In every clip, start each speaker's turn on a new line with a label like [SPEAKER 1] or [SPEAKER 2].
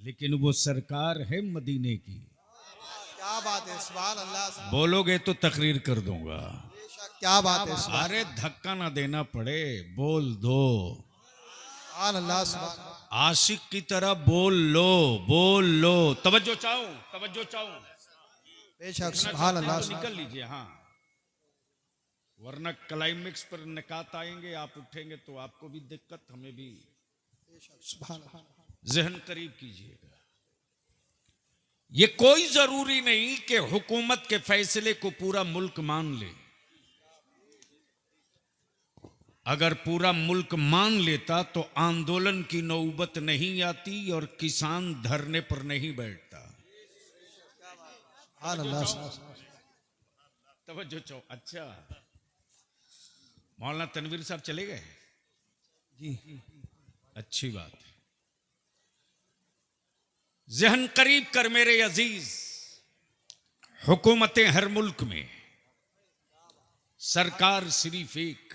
[SPEAKER 1] लेकिन वो सरकार है मदीने की।
[SPEAKER 2] क्या बात है, सुभान अल्लाह।
[SPEAKER 1] बोलोगे तो तकरीर कर दूंगा।
[SPEAKER 2] क्या बात है, सुभान
[SPEAKER 1] अरे धक्का ना देना पड़े, बोल दो।
[SPEAKER 2] अल्लाह, सुभान
[SPEAKER 1] आशिक की तरह बोल लो, बोल लो। तवज्जो चाहूं, तवज्जो चाहूं।
[SPEAKER 2] बेशक,
[SPEAKER 1] उठना
[SPEAKER 2] सुभान
[SPEAKER 1] चाहते हैं
[SPEAKER 2] अल्लाह,
[SPEAKER 1] तो निकल लीजिए, हाँ, वरना क्लाइमेक्स पर निकात आएंगे, आप उठेंगे तो आपको भी दिक्कत, हमें भी।
[SPEAKER 2] सुभान
[SPEAKER 1] जहन करीब कीजिएगा। ये कोई जरूरी नहीं कि हुकूमत के फैसले को पूरा मुल्क मान ले। अगर पूरा मुल्क मान लेता तो आंदोलन की नौबत नहीं आती और किसान धरने पर नहीं बैठता।
[SPEAKER 2] अल्लाह।
[SPEAKER 1] तवज्जो चाहो। अच्छा, मौलाना तनवीर साहब चले गए
[SPEAKER 2] जी,
[SPEAKER 1] अच्छी बात है। जहन करीब कर मेरे अजीज। हुकूमतें हर मुल्क में, सरकार सिर्फ एक।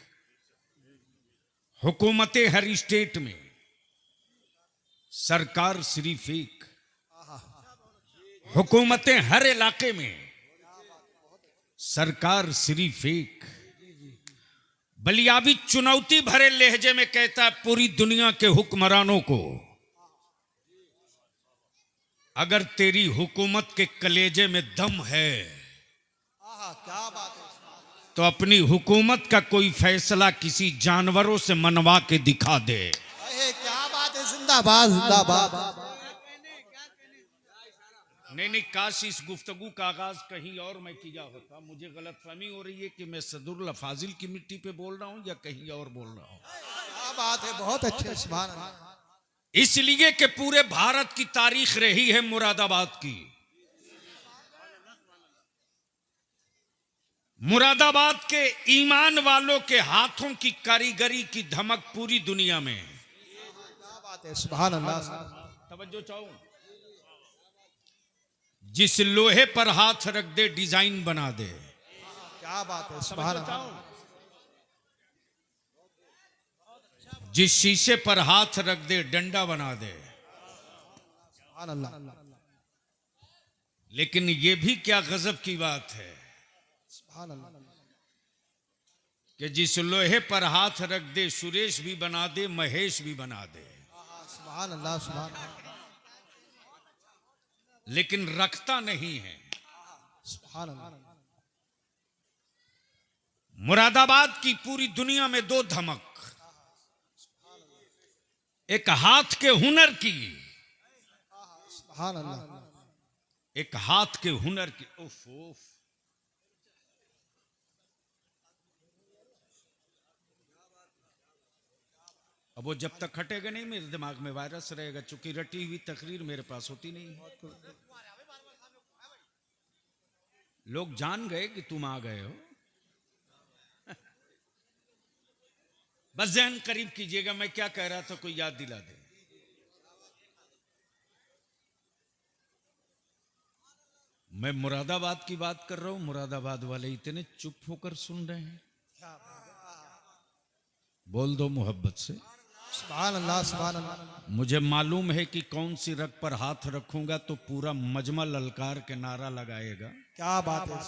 [SPEAKER 1] हुकूमतें हर स्टेट में, सरकार सिर्फ एक। हुकूमतें हर इलाके में, सरकार सिर्फ एक। बलियाबी चुनौती भरे लहजे में कहता है पूरी दुनिया के हुक्मरानों को, अगर तेरी हुकूमत के कलेजे में दम है
[SPEAKER 2] क्या बात है,
[SPEAKER 1] तो अपनी हुकूमत का कोई फैसला किसी जानवरों से मनवा के दिखा दे।
[SPEAKER 2] क्या बात है, जिंदाबाद जिंदाबाद।
[SPEAKER 1] नहीं, काश इस गुफ्तगू का आगाज कहीं और मैं किया होता। मुझे गलतफहमी हो रही है कि मैं सदरुल फाजिल की मिट्टी पे बोल रहा हूं या कहीं और बोल रहा हूं।
[SPEAKER 2] क्या बात है, बहुत अच्छे, सुभान अल्लाह।
[SPEAKER 1] इसलिए कि पूरे भारत की तारीख रही है मुरादाबाद की। मुरादाबाद के ईमान वालों के हाथों की कारीगरी की धमक पूरी दुनिया में।
[SPEAKER 2] क्या बात है, सुभान अल्लाह।
[SPEAKER 1] तवज्जो चाहूं। जिस लोहे पर हाथ रख दे डिजाइन बना दे।
[SPEAKER 2] क्या बात है, सुभान अल्लाह।
[SPEAKER 1] जिस शीशे पर हाथ रख दे डंडा बना दे।
[SPEAKER 2] सुभान अल्लाह।
[SPEAKER 1] लेकिन यह भी क्या गजब की बात है
[SPEAKER 2] सुभान अल्लाह।
[SPEAKER 1] कि जिस लोहे पर हाथ रख दे सुरेश भी बना दे, महेश भी बना दे,
[SPEAKER 2] सुभान अल्लाह, सुभान अल्लाह।
[SPEAKER 1] लेकिन रखता नहीं है।
[SPEAKER 2] सुभान अल्लाह।
[SPEAKER 1] मुरादाबाद की पूरी दुनिया में दो धमक, एक हाथ के हुनर की,
[SPEAKER 2] सुभान अल्लाह।
[SPEAKER 1] एक हाथ के हुनर की। उफ उफ। अब वो जब तक हटेगा नहीं मेरे दिमाग में वायरस रहेगा, चूंकि रटी हुई तकरीर मेरे पास होती नहीं है। लोग जान गए कि तुम आ गए हो। बस जहन करीब कीजिएगा, मैं क्या कह रहा था कोई याद दिला दे। मैं मुरादाबाद की बात कर रहा हूं, मुरादाबाद वाले इतने चुप होकर सुन रहे हैं। बोल दो मोहब्बत से
[SPEAKER 2] सुभान अल्लाह, सुभान अल्लाह।
[SPEAKER 1] मुझे मालूम है कि कौन सी रग पर हाथ रखूंगा तो पूरा मजमा ललकार के नारा लगाएगा।
[SPEAKER 2] क्या बात है,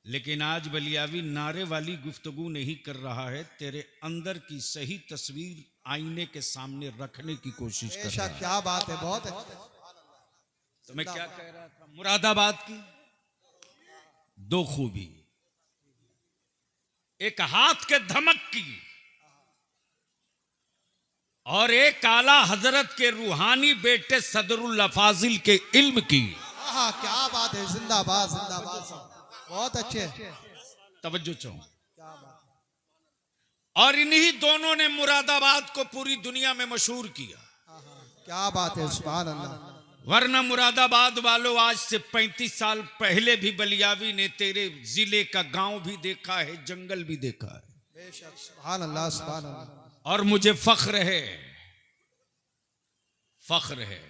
[SPEAKER 1] लेकिन आज बलियावी नारे वाली गुफ्तगू नहीं कर रहा है, तेरे अंदर की सही तस्वीर आईने के सामने रखने की कोशिश कर रहा है।
[SPEAKER 2] क्या बात है, बहुत अच्छे।
[SPEAKER 1] तो मैं क्या कह रहा था, मुरादाबाद की दो खूबी, एक हाथ के धमक की और एक आला हजरत के रूहानी बेटे सदरुल फाजिल के इल्म की।
[SPEAKER 2] क्या बात है, जिंदाबाद जिंदाबाद। बहुत अच्छे।
[SPEAKER 1] तवज्जो चाहूं।
[SPEAKER 2] क्या बात।
[SPEAKER 1] और इन्हीं दोनों ने मुरादाबाद को पूरी दुनिया में मशहूर किया।
[SPEAKER 2] क्या बात है, सुभान अल्लाह।
[SPEAKER 1] वरना मुरादाबाद वालों, आज से 35 साल पहले भी बलियावी ने तेरे जिले का गांव भी देखा है, जंगल भी देखा है।
[SPEAKER 2] बेशक, सुभान अल्लाह, सुभान अल्लाह।
[SPEAKER 1] और मुझे फख्र है, फख्र है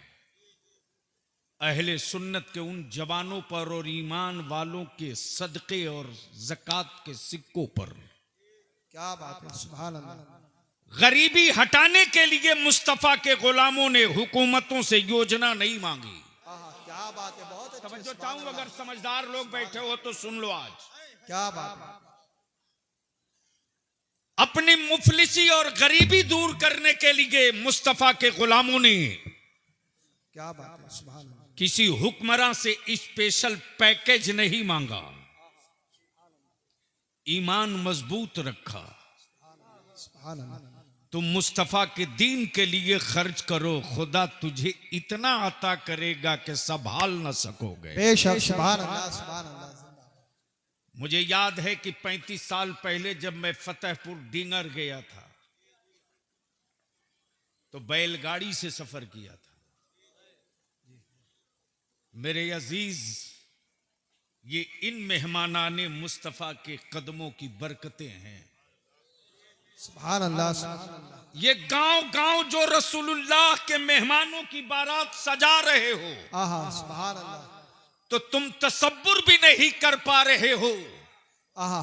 [SPEAKER 1] अहले सुन्नत के उन जवानों पर और ईमान वालों के सदके और ज़कात के सिक्कों पर।
[SPEAKER 2] क्या बात है, सुभान अल्लाह।
[SPEAKER 1] गरीबी हटाने के लिए मुस्तफा के गुलामों ने हुकूमतों से योजना नहीं मांगी।
[SPEAKER 2] क्या बात है, बहुत अच्छी,
[SPEAKER 1] तवज्जो
[SPEAKER 2] सुभान
[SPEAKER 1] चाहूं, अगर समझदार लोग बैठे हो तो सुन लो। आज
[SPEAKER 2] क्या बात है,
[SPEAKER 1] अपनी मुफलिसी और गरीबी दूर करने के लिए मुस्तफा के गुलामों ने
[SPEAKER 2] क्या बात है, सुभान अल्लाह।
[SPEAKER 1] किसी हुक्मरान से स्पेशल पैकेज नहीं मांगा, ईमान मजबूत रखा।
[SPEAKER 2] सुभान अल्लाह।
[SPEAKER 1] तुम मुस्तफा के दीन के लिए खर्च करो, खुदा तुझे इतना अता करेगा कि संभाल न सकोगे।
[SPEAKER 2] बेशक, सुभान अल्लाह, सुभान अल्लाह।
[SPEAKER 1] मुझे याद है कि 35 साल पहले जब मैं फतेहपुर डींगर गया था तो बैलगाड़ी से सफर किया था। मेरे अजीज, ये इन मेहमानाने मुस्तफा के कदमों की बरकतें हैं।
[SPEAKER 2] सुभान अल्लाह, सुभान अल्लाह।
[SPEAKER 1] ये गांव गांव जो रसूलुल्लाह के मेहमानों की बारात सजा रहे हो,
[SPEAKER 2] आहा, सुभान अल्लाह।
[SPEAKER 1] तो तुम तसब्बुर भी नहीं कर पा रहे हो
[SPEAKER 2] आहा,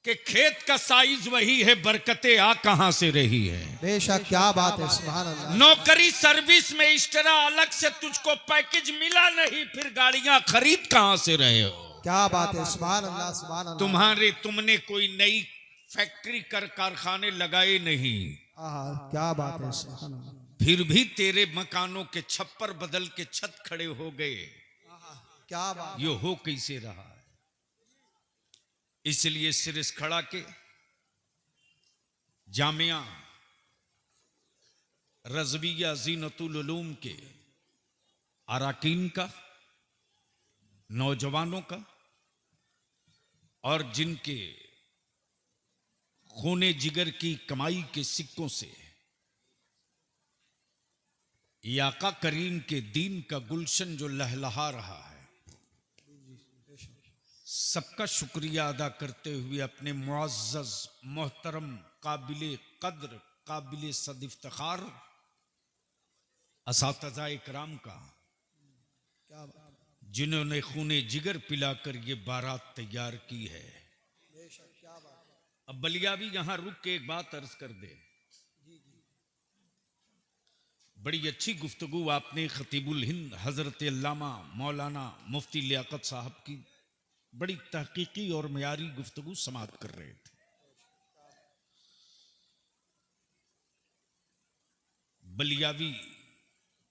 [SPEAKER 1] कि खेत का साइज वही है, बरकतें आ कहां से रही है।
[SPEAKER 2] बेशक, क्या बात है, सुभान अल्लाह।
[SPEAKER 1] नौकरी सर्विस में इस तरह अलग से तुझको पैकेज मिला नहीं, फिर गाड़ियां खरीद कहां से रहे हो।
[SPEAKER 2] क्या बात है, सुभान अल्लाह, सुभान अल्लाह।
[SPEAKER 1] तुमने कोई नई फैक्ट्री कर कारखाने लगाए नहीं,
[SPEAKER 2] आहा, क्या बात है, सुभान अल्लाह।
[SPEAKER 1] फिर भी तेरे मकानों के छप्पर बदल के छत खड़े हो गए।
[SPEAKER 2] क्या बात।
[SPEAKER 1] ये हो कैसे रहा है? इसलिए सिरिस खड़ा के जामिया रज़विया ज़ीनतुल उलूम के अराकीन का, नौजवानों का, और जिनके खूने जिगर की कमाई के सिक्कों से ये आका करीम के दीन का गुलशन जो लहलहा रहा है, सबका शुक्रिया अदा करते हुए अपने मुअज़्ज़ज़ मोहतरम काबिले कद्र काबिले सद इफ्तिखार असातिज़ा इकराम का,
[SPEAKER 2] क्या बात।
[SPEAKER 1] जिन्होंने खूने जिगर पिलाकर ये बारात तैयार की है।
[SPEAKER 2] बेशक, क्या बात।
[SPEAKER 1] अब बलियावी यहां रुक के एक बात अर्ज कर दे। बड़ी अच्छी गुफ्तगू आपने खतीबुल हिंद हजरत अल्लामा मौलाना मुफ्ती लियाकत साहब की बड़ी तहकीकी और मयारी गुफ्तगू समाअत कर रहे थे। बलियावी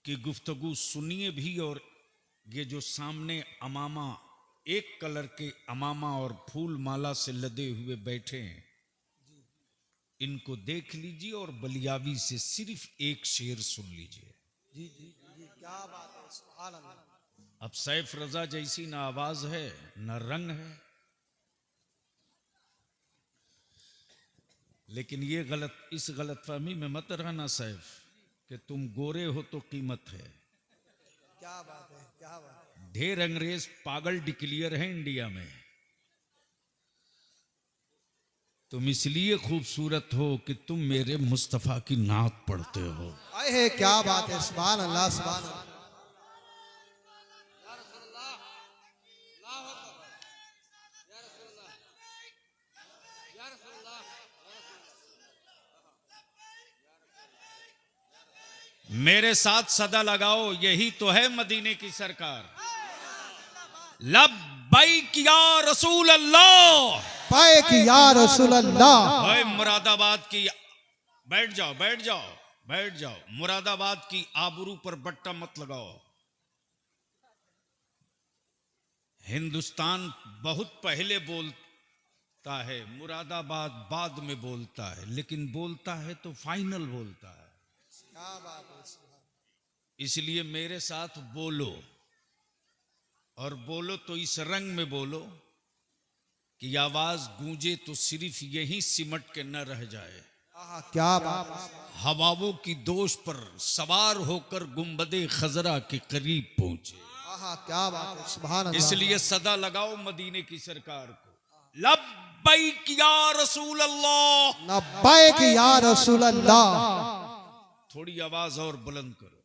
[SPEAKER 1] की गुफ्तगू सुनिए भी, और ये जो सामने अमामा, एक कलर के अमामा और फूल माला से लदे हुए बैठे हैं, इनको देख लीजिए और बलियावी से सिर्फ एक शेर सुन लीजिए।
[SPEAKER 2] जी जी जी, क्या बात है, सुभान अल्लाह।
[SPEAKER 1] अब सैफ रजा जैसी ना आवाज है ना रंग है, लेकिन ये इस गलतफहमी में मत रहना सैफ कि तुम गोरे हो तो कीमत है।
[SPEAKER 2] क्या बात है, क्या बात है।
[SPEAKER 1] ढेर अंग्रेज पागल डिक्लियर है इंडिया में। तुम इसलिए खूबसूरत हो कि तुम मेरे मुस्तफा की नात पढ़ते हो।
[SPEAKER 2] आए, क्या बात है, सुभान अल्लाह, सुभान अल्लाह।
[SPEAKER 1] मेरे साथ सदा लगाओ, यही तो है मदीने की सरकार। लब्बैक या रसूल अल्लाह,
[SPEAKER 2] बैक या रसूल अल्लाह।
[SPEAKER 1] ओए मुरादाबाद की, बैठ जाओ बैठ जाओ बैठ जाओ, मुरादाबाद की आबरू पर बट्टा मत लगाओ। हिंदुस्तान बहुत पहले बोलता है, मुरादाबाद बाद में बोलता है, लेकिन बोलता है तो फाइनल बोलता है।
[SPEAKER 2] क्या बात है,
[SPEAKER 1] इसलिए मेरे साथ बोलो, और बोलो तो इस रंग में बोलो कि आवाज गूंजे तो सिर्फ यही सिमट के न रह जाए,
[SPEAKER 2] आहा, क्या बात है।
[SPEAKER 1] हवाओं की दोष पर सवार होकर गुंबदे खजरा के करीब पहुंचे।
[SPEAKER 2] आहा, क्या बात है, सुभान अल्लाह।
[SPEAKER 1] इसलिए सदा लगाओ मदीने की सरकार को। लब्बैक या रसूल अल्लाह,
[SPEAKER 2] लब्बैक या रसूल अल्लाह।
[SPEAKER 1] थोड़ी आवाज और बुलंद करो।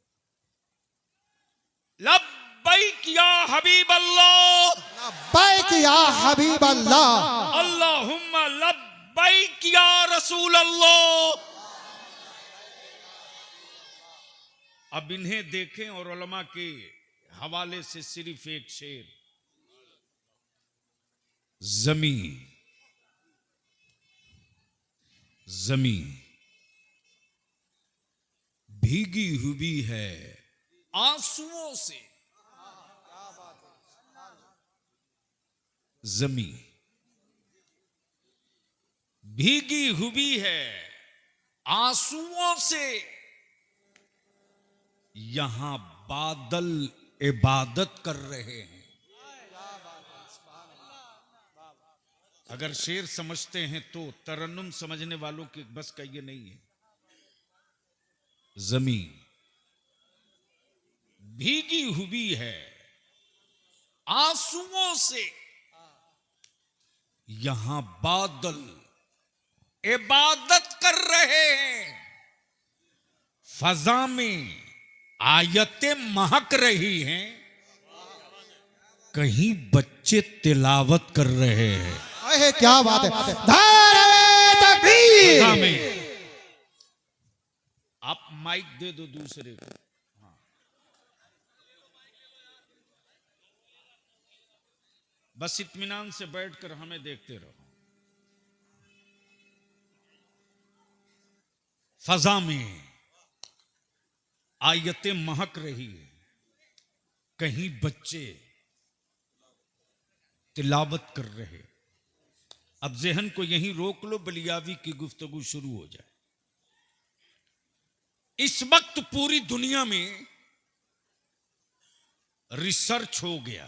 [SPEAKER 1] लब्बैक या हबीब अल्लाह,
[SPEAKER 2] लब्बैक या हबीब अल्लाह।
[SPEAKER 1] अल्लाहुम्मा लब्बैक या रसूल अल्लाह, अब इन्हें देखें और उलमा के हवाले से सिर्फ एक शेर। जमीन जमीन भीगी हुई है आंसुओं से। जमीन भीगी हुई है आंसुओं से, यहां बादल इबादत कर रहे हैं। अगर शेर समझते हैं तो तरन्नुम समझने वालों के बस का ये नहीं है। जमीन भीगी हुई है आंसुओं से, यहां बादल इबादत कर रहे हैं। फजा में आयतें महक रही हैं, कहीं बच्चे तिलावत कर रहे हैं।
[SPEAKER 2] अरे क्या बात है, नारे तकबीर।
[SPEAKER 1] फजा में आप माइक दे दो दूसरे को। हाँ। बस इत्मीनान से बैठकर हमें देखते रहो। फजा में आयतें महक रही है, कहीं बच्चे तिलावत कर रहे। अब ज़हन को यहीं रोक लो, बलियावी की गुफ्तगू शुरू हो जाए। इस वक्त पूरी दुनिया में रिसर्च हो गया,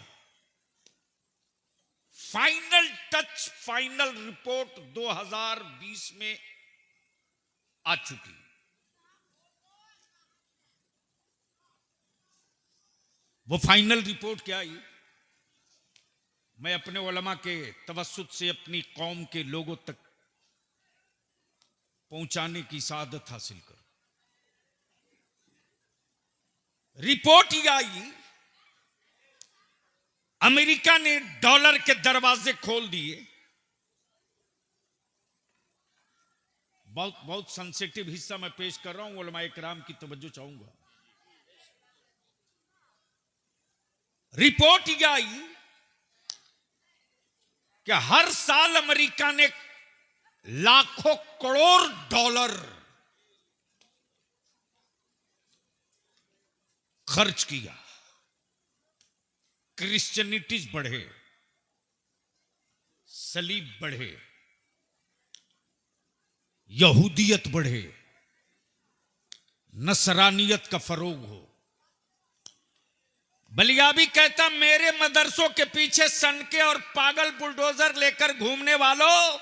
[SPEAKER 1] फाइनल टच, फाइनल रिपोर्ट 2020 में आ चुकी। वो फाइनल रिपोर्ट क्या आई? मैं अपने उलमा के तवस्सुत से अपनी कौम के लोगों तक पहुंचाने की सादत हासिल करूं। रिपोर्ट यह आई, अमेरिका ने डॉलर के दरवाजे खोल दिए। बहुत बहुत सेंसिटिव हिस्सा मैं पेश कर रहा हूं, उलमा इकराम की तवज्जो चाहूंगा। रिपोर्ट यह आई कि हर साल अमेरिका ने लाखों करोड़ डॉलर खर्च किया। क्रिश्चियनिटीज बढ़े, सलीब बढ़े, यहूदियत बढ़े, नसरानियत का फरोग हो। बलियाबी कहता, मेरे मदरसों के पीछे सनके और पागल बुलडोजर लेकर घूमने वालों,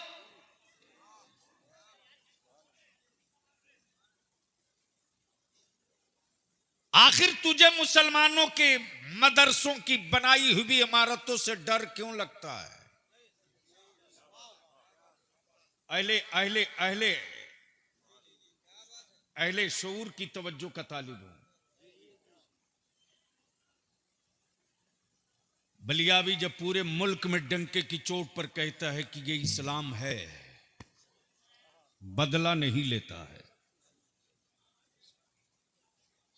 [SPEAKER 1] आखिर तुझे मुसलमानों के मदरसों की बनाई हुई इमारतों से डर क्यों लगता है? अहले अहले अहले अहले शऊर की तवज्जो का तालिब हूं। बलियाबी जब पूरे मुल्क में डंके की चोट पर कहता है कि ये इस्लाम है, बदला नहीं लेता है।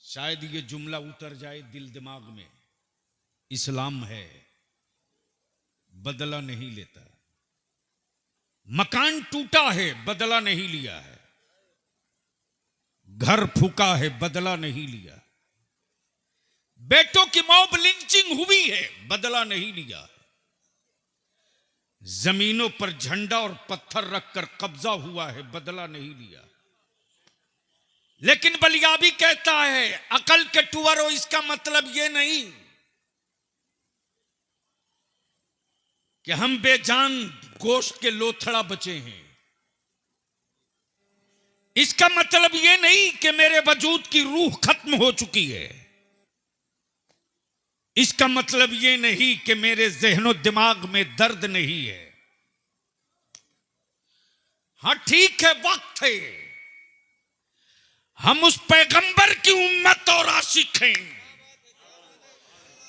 [SPEAKER 1] शायद ये जुमला उतर जाए दिल दिमाग में, इस्लाम है, बदला नहीं लेता। मकान टूटा है, बदला नहीं लिया है। घर फूका है, बदला नहीं लिया। बेटों की मॉब लिंचिंग हुई है, बदला नहीं लिया। जमीनों पर झंडा और पत्थर रखकर कब्जा हुआ है, बदला नहीं लिया। लेकिन बलियाबी कहता है, अकल के टुअरों, इसका मतलब यह नहीं कि हम बेजान गोश्त के लोथड़ा बचे हैं। इसका मतलब यह नहीं कि मेरे वजूद की रूह खत्म हो चुकी है। इसका मतलब यह नहीं कि मेरे ज़हनो दिमाग में दर्द नहीं है। हां ठीक है, वक्त है, हम उस पैगंबर की उम्मत और आशिक हैं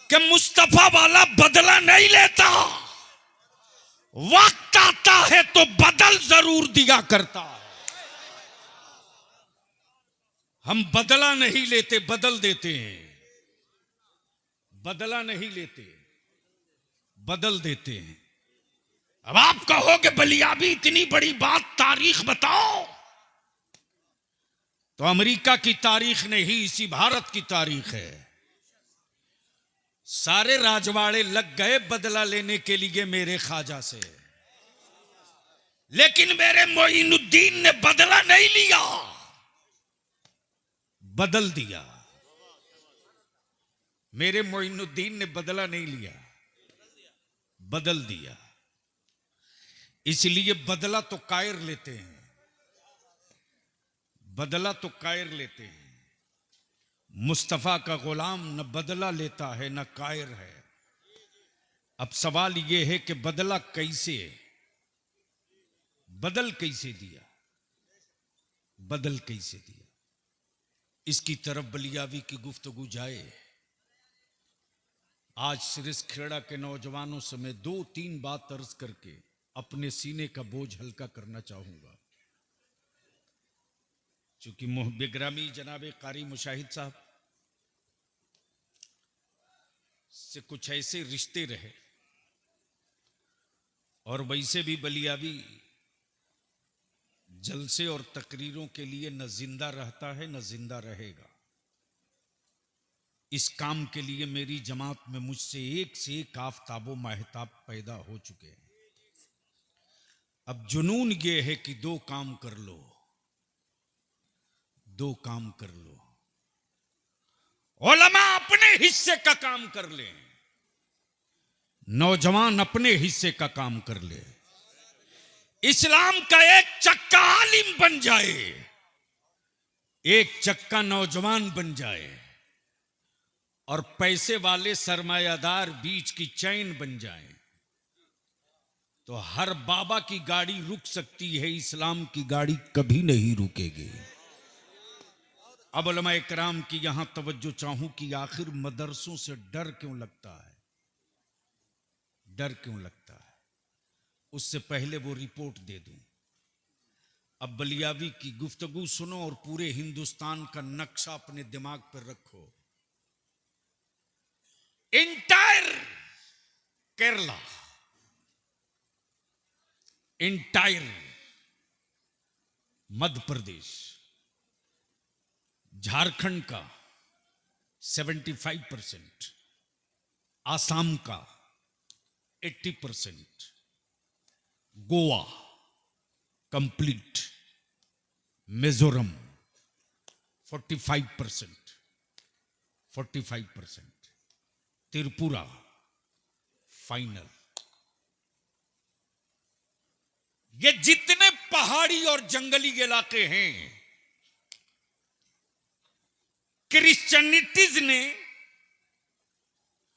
[SPEAKER 1] कि मुस्तफा वाला बदला नहीं लेता। वक्त आता है तो बदल जरूर दिया करता है। हम बदला नहीं लेते, बदल देते हैं। बदला नहीं लेते, बदल देते हैं। अब आप कहोगे बलियाबी इतनी बड़ी बात, तारीख बताओ। तो अमेरिका की तारीख नहीं, इसी भारत की तारीख है। सारे राजवाड़े लग गए बदला लेने के लिए मेरे ख्वाजा से, लेकिन मेरे मोइनुद्दीन ने बदला नहीं लिया, बदल दिया। मेरे मोइनुद्दीन ने बदला नहीं लिया, बदल दिया। इसलिए बदला तो कायर लेते हैं, बदला तो कायर लेते हैं। मुस्तफा का गुलाम न बदला लेता है न कायर है। अब सवाल यह है कि बदला कैसे, बदल कैसे दिया, बदल कैसे दिया। इसकी तरफ बलियावी की गुफ्तगू जाए। आज सिरसखेड़ा के नौजवानों से मैं 2-3 बात अर्ज करके अपने सीने का बोझ हल्का करना चाहूंगा। चूंकि बेग्रामी जनाबे कारी मुशाहिद साहब से कुछ ऐसे रिश्ते रहे, और वैसे भी बलियावी जलसे और तकरीरों के लिए न जिंदा रहता है न जिंदा रहेगा। इस काम के लिए मेरी जमात में मुझसे एक से एक आफताबो महताब पैदा हो चुके हैं। अब जुनून ये है कि 2 काम कर लो, 2 काम कर लो। उलमा अपने हिस्से का काम कर ले, नौजवान अपने हिस्से का काम कर ले। इस्लाम का एक चक्का आलिम बन जाए, एक चक्का नौजवान बन जाए, और पैसे वाले सरमायादार बीच की चैन बन जाए, तो हर बाबा की गाड़ी रुक सकती है, इस्लाम की गाड़ी कभी नहीं रुकेगी। अब उलमा इकराम की यहां तवज्जो चाहूं कि आखिर मदरसों से डर क्यों लगता है, डर क्यों लगता है। उससे पहले वो रिपोर्ट दे दूं। अब बलियावी की गुफ्तगू सुनो और पूरे हिंदुस्तान का नक्शा अपने दिमाग पर रखो। इंटायर केरला, इंटायर मध्य प्रदेश, झारखंड का 75%, आसाम का 80%, गोवा कंप्लीट, मिजोरम 45%, 45%, त्रिपुरा फाइनल। ये जितने पहाड़ी और जंगली इलाके हैं, क्रिश्चियनिटीज ने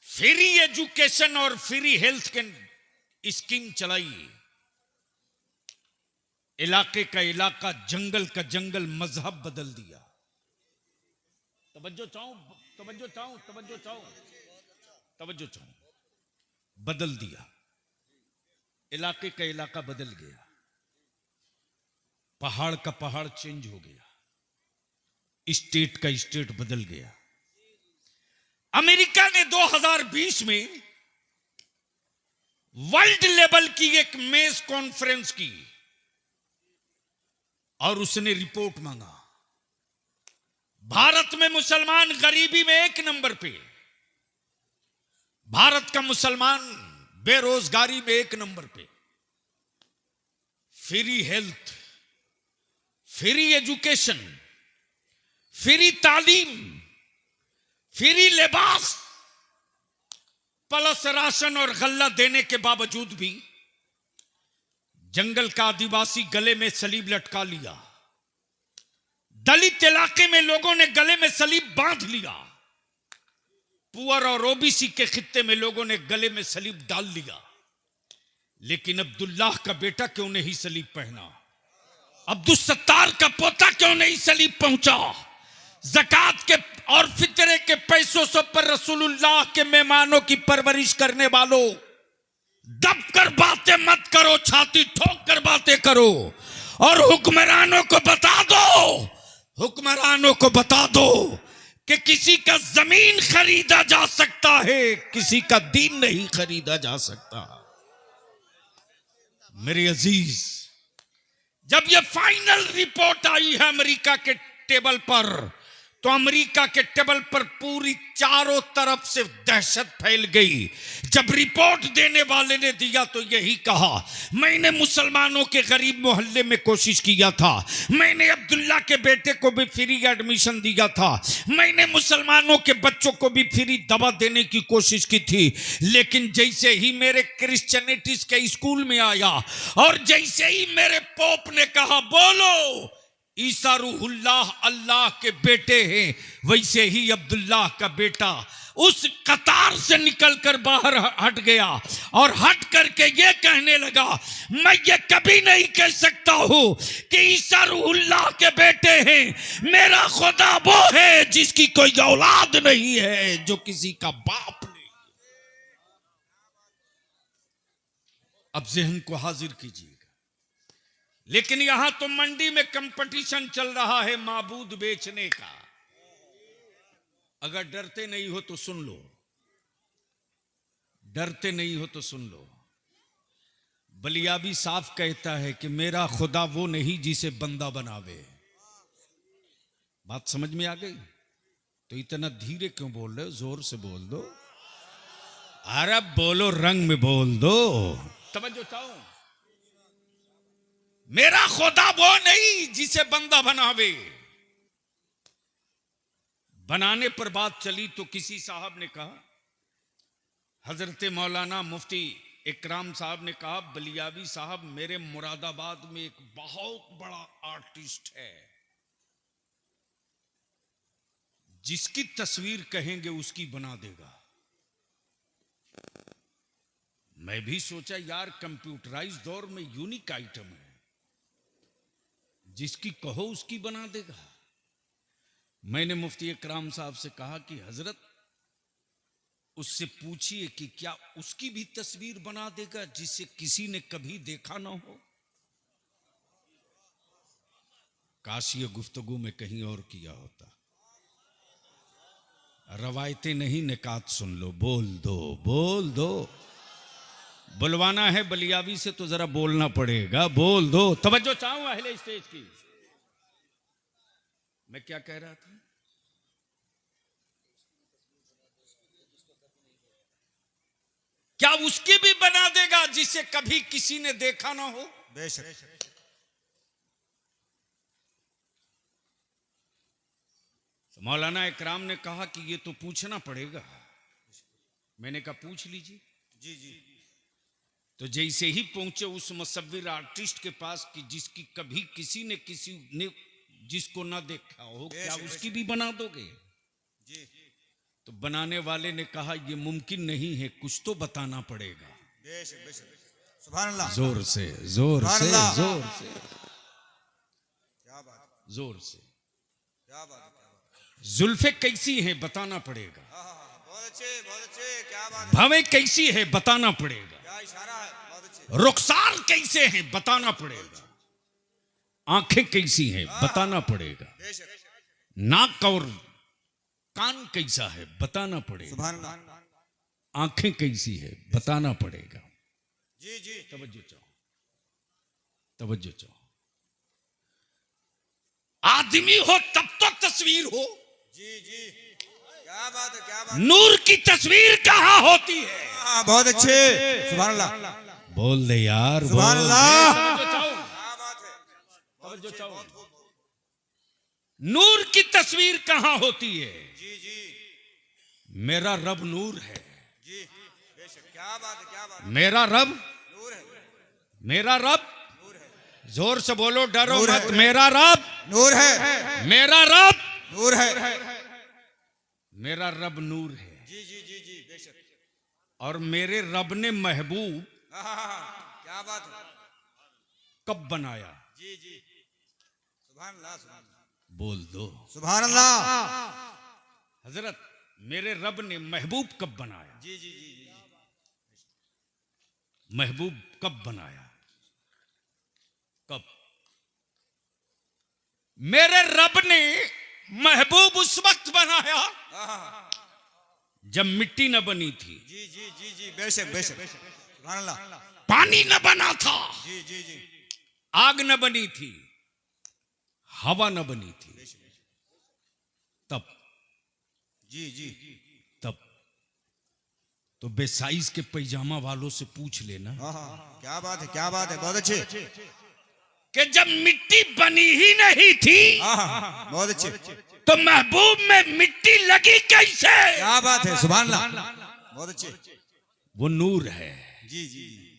[SPEAKER 1] फ्री एजुकेशन और फ्री हेल्थ के स्कीम चलाई। इलाके का इलाका, जंगल का जंगल, मजहब बदल दिया। तवज्जो चाहूं, तवज्जो चाहूं, तवज्जो चाहूं, तवज्जो चाहूं। बदल दिया, इलाके का इलाका बदल गया, पहाड़ का पहाड़ चेंज हो गया, स्टेट का स्टेट बदल गया। अमेरिका ने 2020 में वर्ल्ड लेवल की एक मेज कॉन्फ्रेंस की और उसने रिपोर्ट मांगा। भारत में मुसलमान गरीबी में 1 नंबर पे, भारत का मुसलमान बेरोजगारी में 1 नंबर पे, free health, free education, free तालीम, फ्री लिबास, प्लस राशन और गल्ला देने के बावजूद भी जंगल का आदिवासी गले में सलीब लटका लिया। दलित इलाके में लोगों ने गले में सलीब बांध लिया। पुअर और ओबीसी के खित्ते में लोगों ने गले में सलीब डाल लिया। लेकिन अब्दुल्लाह का बेटा क्यों नहीं सलीब पहना? अब्दुल सत्तार का पोता क्यों नहीं सलीब पहुंचा? ज़कात के और फितरे के पैसों से पर रसूलुल्लाह के मेहमानों की परवरिश करने वालों, दब कर बातें मत करो, छाती ठोक कर बातें करो और हुक्मरानों को बता दो हुक्मरानों को बता दो कि किसी का जमीन खरीदा जा सकता है, किसी का दीन नहीं खरीदा जा सकता। मेरे अजीज, जब ये फाइनल रिपोर्ट आई है अमेरिका के टेबल पर, तो अमेरिका के टेबल पर पूरी चारों तरफ से दहशत फैल गई। जब रिपोर्ट देने वाले ने दिया तो यही कहा, मैंने मुसलमानों के गरीब मोहल्ले में कोशिश किया था, मैंने अब्दुल्ला के बेटे को भी फ्री एडमिशन दिया था, मैंने मुसलमानों के बच्चों को भी फ्री दवा देने की कोशिश की थी, लेकिन जैसे ही मेरे क्रिश्चियनिटीज के स्कूल में आया और जैसे ही मेरे पोप ने कहा बोलो ईसा रूहुल्लाह अल्लाह के बेटे हैं, वैसे ही अब्दुल्लाह का बेटा उस कतार से निकलकर बाहर हट गया और हट करके ये कहने लगा, मैं ये कभी नहीं कह सकता हूं कि ईसा रूहुल्लाह के बेटे हैं, मेरा खुदा वो है जिसकी कोई औलाद नहीं है, जो किसी का बाप नहीं। अब जहन को हाजिर कीजिएगा। लेकिन यहां तो मंडी में कंपटीशन चल रहा है माबूद बेचने का। अगर डरते नहीं हो तो सुन लो, डरते नहीं हो तो सुन लो। बलियाबी साफ कहता है कि मेरा खुदा वो नहीं जिसे बंदा बनावे। बात समझ में आ गई? तो इतना धीरे क्यों बोल रहे हो? जोर से बोल दो। अरे बोलो, रंग में बोल दो। तवज्जो चाहो। मेरा खुदा वो नहीं जिसे बंदा बनावे। बनाने पर बात चली तो किसी साहब ने कहा, हजरत मौलाना मुफ्ती इकराम साहब ने कहा, बलियाबी साहब मेरे मुरादाबाद में एक बहुत बड़ा आर्टिस्ट है, जिसकी तस्वीर कहेंगे उसकी बना देगा। मैं भी सोचा यार कंप्यूटराइज दौर में यूनिक आइटम है, जिसकी कहो उसकी बना देगा। मैंने मुफ्ती इकराम साहब से कहा कि हजरत उससे पूछिए कि क्या उसकी भी तस्वीर बना देगा जिसे किसी ने कभी देखा ना हो। काश ये गुफ्तगू में कहीं और किया होता। रवायतें नहीं, निकात सुन लो। बोल दो, बोल दो। बुलवाना है बलियाबी से तो जरा बोलना पड़ेगा। बोल दो। तवज्जो चाहूं अहले स्टेज की। मैं क्या कह रहा था? क्या उसकी भी बना देगा जिसे कभी किसी ने देखा ना हो?
[SPEAKER 2] बेशक।
[SPEAKER 1] मौलाना इकराम ने कहा कि ये तो पूछना पड़ेगा। मैंने कहा पूछ लीजिए।
[SPEAKER 2] जी जी।
[SPEAKER 1] तो जैसे ही पहुंचे उस मुसव्विर आर्टिस्ट के पास कि जिसकी कभी किसी ने जिसको ना देखा हो, क्या उसकी भी बना दोगे?
[SPEAKER 2] जी।
[SPEAKER 1] तो बनाने वाले ने कहा ये मुमकिन नहीं है, कुछ तो बताना पड़ेगा।
[SPEAKER 2] बेशक बेशक। सुभान अल्लाह।
[SPEAKER 1] जोर से, जोर से, जोर से।
[SPEAKER 2] क्या बात,
[SPEAKER 1] जोर से।
[SPEAKER 2] क्या बात।
[SPEAKER 1] जुल्फे कैसी हैं बताना पड़ेगा।
[SPEAKER 2] बहुत अच्छे, बहुत अच्छे। क्या बात।
[SPEAKER 1] भवें कैसी है बताना पड़ेगा।
[SPEAKER 2] क्या इशारा है। बहुत अच्छे।
[SPEAKER 1] रुखसार कैसे हैं बताना पड़ेगा। आंखें कैसी हैं बताना पड़ेगा।
[SPEAKER 2] बेशक।
[SPEAKER 1] नाक और कान कैसा है बताना पड़ेगा।
[SPEAKER 2] सुभान अल्लाह।
[SPEAKER 1] आंखें कैसी है बताना पड़ेगा।
[SPEAKER 2] जी जी।
[SPEAKER 1] तवज्जो चाहो, तवज्जो चाहो। आदमी हो तब तो तस्वीर हो।
[SPEAKER 2] जी जी। क्या बात है, क्या बात।
[SPEAKER 1] नूर की तस्वीर कहां होती है?
[SPEAKER 2] बहुत अच्छे। सुभान अल्लाह।
[SPEAKER 1] बोल दे यार।
[SPEAKER 2] सुभान अल्लाह। क्या बात है।
[SPEAKER 1] तवज्जो चाहो। नूर की तस्वीर कहां होती है?
[SPEAKER 2] जी जी।
[SPEAKER 1] मेरा रब नूर है।
[SPEAKER 2] जी बेशक। क्या बात है, क्या बात।
[SPEAKER 1] मेरा रब
[SPEAKER 2] नूर है।
[SPEAKER 1] मेरा रब
[SPEAKER 2] नूर है।
[SPEAKER 1] जोर से बोलो, डरो
[SPEAKER 2] नूर
[SPEAKER 1] मत।
[SPEAKER 2] है।
[SPEAKER 1] मेरा रब
[SPEAKER 2] नूर है।
[SPEAKER 1] मेरा रब
[SPEAKER 2] नूर है।
[SPEAKER 1] मेरा रब नूर है।
[SPEAKER 2] जी जी जी जी। बेशक।
[SPEAKER 1] और मेरे रब ने महबूब
[SPEAKER 2] क्या बात है।
[SPEAKER 1] कब बनाया?
[SPEAKER 2] जी जी। सुभान अल्लाह, सुभान अल्लाह।
[SPEAKER 1] बोल दो।
[SPEAKER 2] सुभान अल्लाह।
[SPEAKER 1] हजरत मेरे रब ने महबूब कब बनाया?
[SPEAKER 2] जी जी जी जी।
[SPEAKER 1] महबूब कब बनाया? कब? मेरे रब ने महबूब उस वक्त बनाया जब मिट्टी न बनी थी,
[SPEAKER 2] जी जी जी जी बेशक बेशक सुभान अल्लाह।
[SPEAKER 1] पानी न बना था,
[SPEAKER 2] जी जी जी
[SPEAKER 1] आग न बनी थी, हवा न बनी थी, तब
[SPEAKER 2] जी जी
[SPEAKER 1] तब तो बेसाइज के पैजामा वालों से पूछ लेना
[SPEAKER 2] हाँ हाँ क्या बात है, क्या बात है, बहुत अच्छे।
[SPEAKER 1] कि जब मिट्टी बनी ही नहीं थी
[SPEAKER 2] हाँ हाँ बहुत अच्छे,
[SPEAKER 1] तो महबूब में मिट्टी लगी कैसे?
[SPEAKER 2] क्या बात है, सुभान अल्लाह, बहुत अच्छे।
[SPEAKER 1] वो नूर है।
[SPEAKER 2] जी जी जी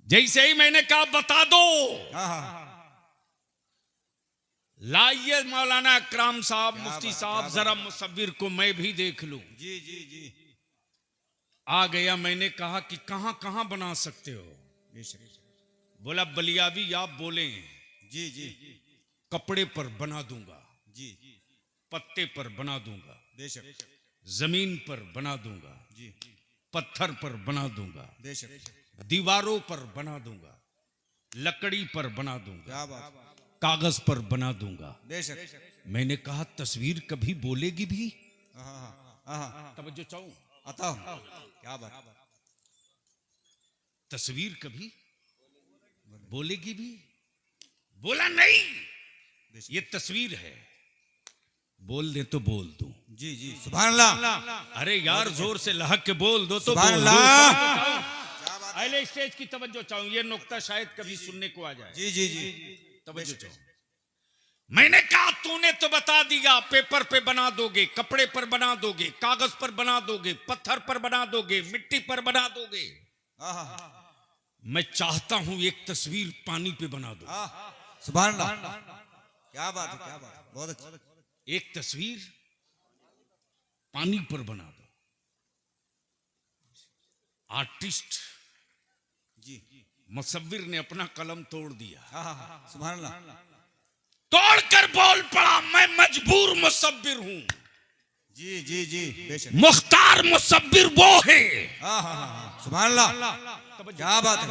[SPEAKER 1] जैसे ही मैंने कहा बता दो,
[SPEAKER 2] हाँ हाँ
[SPEAKER 1] लाइए मौलाना अकराम साहब, मुफ्ती
[SPEAKER 2] बात,
[SPEAKER 1] साहब,
[SPEAKER 2] क्या
[SPEAKER 1] जरा मुसव्विर को मैं भी देख लूं।
[SPEAKER 2] जी जी जी
[SPEAKER 1] आ गया। मैंने कहा कि कहां कहां बना सकते हो?
[SPEAKER 2] बेशक
[SPEAKER 1] बोला बलियावी आप बोले,
[SPEAKER 2] जी जी
[SPEAKER 1] कपड़े पर बना दूंगा,
[SPEAKER 2] जी
[SPEAKER 1] पत्ते पर बना दूंगा,
[SPEAKER 2] बेशक
[SPEAKER 1] जमीन पर बना दूंगा,
[SPEAKER 2] जी
[SPEAKER 1] पत्थर पर बना दूंगा,
[SPEAKER 2] बेशक
[SPEAKER 1] दीवारों पर बना दूंगा, लकड़ी पर बना दूंगा,
[SPEAKER 2] क्या बात,
[SPEAKER 1] कागज पर बना दूंगा।
[SPEAKER 2] बेशक
[SPEAKER 1] मैंने कहा तस्वीर कभी बोलेगी भी?
[SPEAKER 2] हाँ हाँ हाँ
[SPEAKER 1] तवज्जो चाहूं,
[SPEAKER 2] आता क्या बात,
[SPEAKER 1] तस्वीर कभी बोलेगी भी? बोला नहीं, ये तस्वीर है, बोल दे तो बोल दूं।
[SPEAKER 2] जी जी सुभान अल्लाह,
[SPEAKER 1] अरे यार जोर से लहक के बोल दो तो
[SPEAKER 2] सुभान
[SPEAKER 1] बोल दो।
[SPEAKER 2] अल्लाह,
[SPEAKER 1] अहले स्टेज की तवज्जो चाहूं, ये नुक्ता शायद कभी सुनने को आ जाए।
[SPEAKER 2] जी जी जी
[SPEAKER 1] तवज्जो चाहूं। मैंने कहा तूने तो बता दिया, पेपर पे बना दोगे, कपड़े पर बना दोगे, कागज पर बना दोगे, पत्थर पर बना दोगे, मिट्टी पर बना दोगे।
[SPEAKER 2] हाँ हाँ
[SPEAKER 1] मैं चाहता हूं एक तस्वीर पानी पे बना दो।
[SPEAKER 2] हाँ सुभान अल्लाह, क्या बात है, क्या बात है, बहुत अच्छा,
[SPEAKER 1] एक तस्वीर पानी पर बना दो। आर्टिस्ट
[SPEAKER 2] जी
[SPEAKER 1] मुसव्विर ने अपना कलम तोड़ दिया,
[SPEAKER 2] हाँ हाँ सुभान अल्लाह,
[SPEAKER 1] तोड़कर बोल पड़ा मैं मजबूर मुसव्विर हूं।
[SPEAKER 2] जी जी जी बेशक,
[SPEAKER 1] मुख्तार मुसव्विर वो है।
[SPEAKER 2] हाँ हाँ हाँ सुभान अल्लाह, क्या बात है,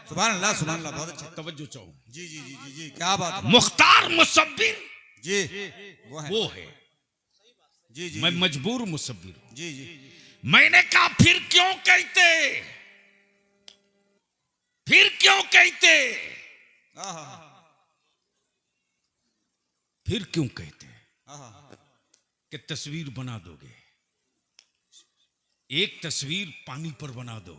[SPEAKER 2] सुभान अल्लाह, सुभान अल्लाह, बहुत अच्छा,
[SPEAKER 1] तवज्जो चाहो,
[SPEAKER 2] जी जी जी जी जी क्या बात है,
[SPEAKER 1] मुख्तार मुसव्विर
[SPEAKER 2] जी वो है, जी जी
[SPEAKER 1] मैं मजबूर मुसव्विर हूं।
[SPEAKER 2] जी जी
[SPEAKER 1] मैंने कहा फिर क्यों कहते, फिर क्यों कहते,
[SPEAKER 2] हाँ हाँ
[SPEAKER 1] फिर क्यों कहते
[SPEAKER 2] हाँ
[SPEAKER 1] कि तस्वीर बना दोगे? एक तस्वीर पानी पर बना दो,